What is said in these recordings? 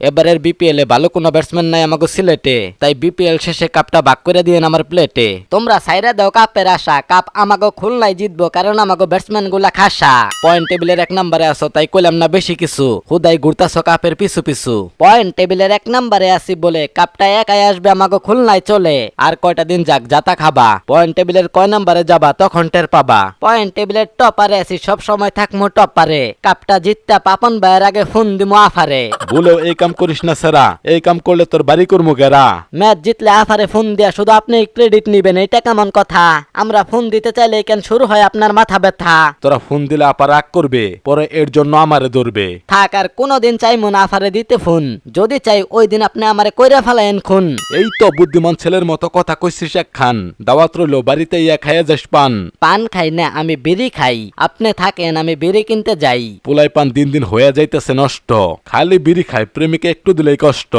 এবারের বিপিএল এ ভালো কোনো ব্যাটসম্যান নাই আমাকে সিলেটে, তাই বিপিএল শেষে কাপটা ভাগ করে দিয়েন আমার প্লেটে। তোমরা সাইরা দাও কাপের আশা, কাপ আমাকে খুলনায় জিতবো, কারণ আমাকে ব্যাটসম্যান গুলা খাসা। পয়েন্ট টেবিলের 1 নম্বরে আছো, তাই কইলাম না বেশি কিছু, হুদাই ঘুরতাছো কাপের পিছু পিছু। পয়েন্ট টেবিলের 1 নম্বরে আছি বলে কাপটা একাই আসবে আমাকে খুলনায় চলে। আর কয়টা দিন যাক, জাতা খাবা। পয়েন্ট টেবিলের কয় নম্বরে যাবা তখন টের পাবা। পয়েন্ট টেবিলের টপারে আছি, সব সময় থাকমু টপারে। কাপটা জিততা পাপন ভাইয়ের আগে ফোন দিমু আফারে। বলেও এই কাম করিস না সেরা, এই কাম করলে তোর বাড়ি করবো গেরা। ম্যাচ জিতলে আফারে ফোন দিয়া শুধু আপনি ক্রেডিট নিবেন, এটা কেমন কথা? আমরা ফোন দিতে চাইলে কেন শুরু হয় আপনার মাথা ব্যথা? তোরা ফোন দিলে আপা রাগ করবে, পরে এর জন্য আমারে ধরবে। থাক, আর কোনোদিন চাইমু না আফারে দিতে ফোন। যদি চাই ওই দিন আপনি আমারে কইরা ফেলায়েন খুন। এই তো বুদ্ধিমান ছেলের মতো কথা কইছিস এক খান। দাওয়াত রইলো, বাড়িতে ইয়া খাইয়া যাস পান। পান খাই না, আমি বিড়ি খাই। আপনি থাকেন, আমি বিড়ি কিনতে যাই। পোলাই পান দিন দিন হয়ে যাইতেছে নষ্ট, খালি বিড়ি খায়, প্রেমিকে একটু দিলেই কষ্ট।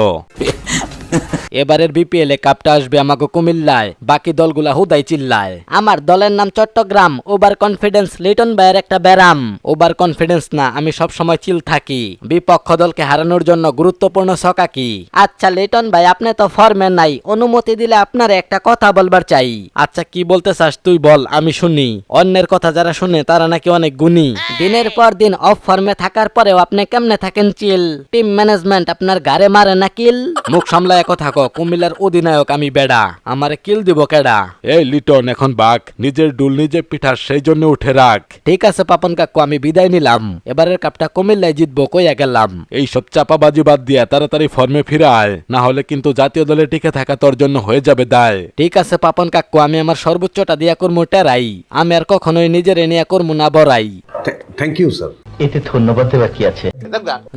এবারের বিপিএল এ কাপটা আসবে আমাকে কুমিল্লায়, বাকি দলগুলা হুদাই চিল্লায়। আমার দলের নাম চট্টগ্রাম, ওভার কনফিডেন্স লিটন ভাইয়ের একটা ব্যারাম। ওভার কনফিডেন্স না, আমি সব সময় চিল থাকি, বিপক্ষ দলকে হারানোর জন্য গুরুত্বপূর্ণ ছকাকি। আচ্ছা লিটন ভাই, আপনি তো ফর্মে নাই, অনুমতি দিলে আপনার একটা কথা বলবার চাই। আচ্ছা কি বলতে চাস তুই বল, আমি শুনি। অন্যের কথা যারা শুনে তারা নাকি অনেক গুণী। দিনের পর দিন অফ ফর্মে থাকার পরেও আপনি কেমনে থাকেন চিল? টিম ম্যানেজমেন্ট আপনার গারে মারে না কিল? মুখ সামলায় কথা ক, কুমিল্লার অধিনায়ক আমি বেডা, আমারে কিল দিব কেডা? এই লিটন এখন বাঘ, নিজের ডুল নিজে পিঠার, সেই জন্য উঠে রাখ। ঠিক আছে পাপন কাকু, আমি বিদায় নিলাম। এবারের কাপটা কুমিল্লায় জিতবো কইয়া গেলাম। এই সব চাপাবাজি বাদ দিয়া তাড়াতাড়ি ফর্মে ফিরে আয়, না হলে কিন্তু জাতীয় দলে টিকে থাকা তোর জন্য হয়ে যাবে দায়। ঠিক আছে পাপন কাকু, আমি আমার সর্বোচ্চটা দিয়া করমু টেরাই। আমি আর কখনোই নিজের নিয়ে করমু না বড়াই। Thank you sir. এতে ধন্যবাদ দেওয়ার কি আছে?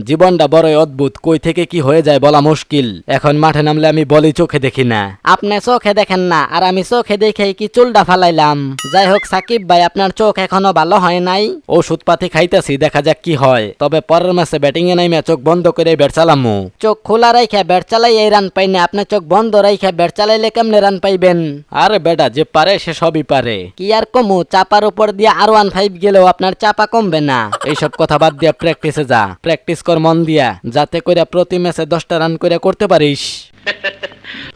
জীবনটা বড়ই অদ্ভুত, কই থেকে কি হয়ে যায় বলা মুশকিল। এখন মাঠে নামলে আমি বলি চোখে দেখি না, আপনি চোখে দেখেন না, আর আমি চোখে দেখে কি চুলটা ফালাইলাম। যাই হোক সাকিব ভাই, আপনার চোখ এখনো ভালো হয় নাই। ওষুধ পাতি খাইতেছি, দেখা যাক কি হয়। তবে পরের ম্যাচে ব্যাটিং এ নাইমা চোখ বন্ধ করে ব্যাট চালামু। চোখ খোলা রাইখা ব্যাট চালাই এই রান পাই না, আপনি চোখ বন্ধ রাইখা ব্যাট চালাইলে কেমনে রান পাইবেন? আরে বেটা, যে পারে সে সবই পারে। কি আর কমু, চাপার উপর দিয়ে আর 1-5 গেলেও আপনার চাপা কমবে না। এইসব কথা বাদ দিয়া প্র্যাকটিসে যা, প্র্যাকটিস কর মন দিয়া, যাতে করে প্রতি ম্যাচে 10টা রান করে করতে পারিস।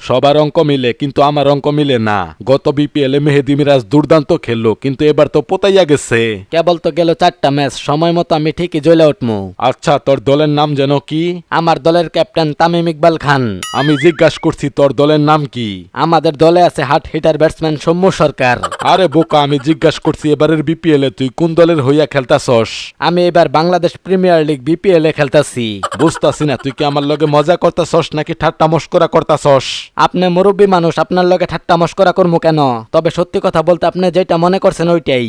সবার অঙ্ক মিলে, কিন্তু আমার অঙ্ক মিলে না। গত বিপিএল এ মেহেদী মিরাজ দুর্দান্ত খেললো, কিন্তু এবার তো পোতাইয়া গেছে। কেবল তো গেল 4টা ম্যাচ, সময় মতো আমি ঠিকই জ্বলে উঠমু। আচ্ছা, তোর দলের নাম যেন কি? আমার দলের ক্যাপ্টেন তামিম ইকবাল খান। আমি জিজ্ঞাসা করছি তোর দলের নাম কি? আমাদের দলে আছে হার্ড হিটার ব্যাটসম্যান সৌম্য সরকার। আরে বোকা, আমি জিজ্ঞাসা করছি এবারের বিপিএল এ তুই কোন দলের হইয়া খেলতাছস? আমি এবার বাংলাদেশ প্রিমিয়ার লিগ বিপিএল এ খেলতাছি। বুঝতাছি না, তুই কি আমার লগে মজা করতাছস নাকি ঠাট্টা মস্করা করতাছস? আপনি মুরব্বী মানুষ, আপনার লগে ঠাট্টা মস্করা করমু কেন? তবে সত্যি কথা বলতে আপনি যেটা মনে করছেন ওইটাই।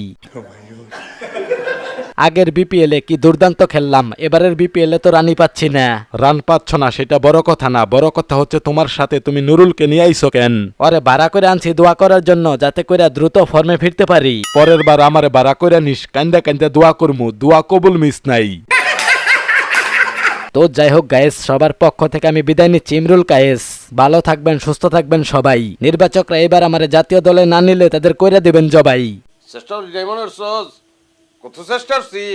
আগের বিপিএল এ কি দুর্দান্ত খেললাম, এবারের বিপিএল এ তো রানই পাচ্ছি না। রান পাচ্ছ না সেটা বড় কথা না, বড় কথা হচ্ছে তোমার সাথে তুমি নুরুলকে নিয়ে আইছো কেন? ওরে ভাড়া করে আনছি দোয়া করার জন্য, যাতে করে দ্রুত ফর্মে ফিরতে পারি। পরের বার আমারে ভাড়া করে নিস, কান্দা কান্দা দোয়া করমু, দোয়া কবুল মিস নাই। তো যাই হোক গায়েস, সবার পক্ষ থেকে আমি বিদায় নিচ্ছি, ইমরুল কায়েস। ভালো থাকবেন, সুস্থ থাকবেন সবাই। নির্বাচকরা এবার আমার জাতীয় দলে না নিলে তাদের কইরা দিবেন জবাই। চেষ্টা যেমন কত চেষ্টা করছি।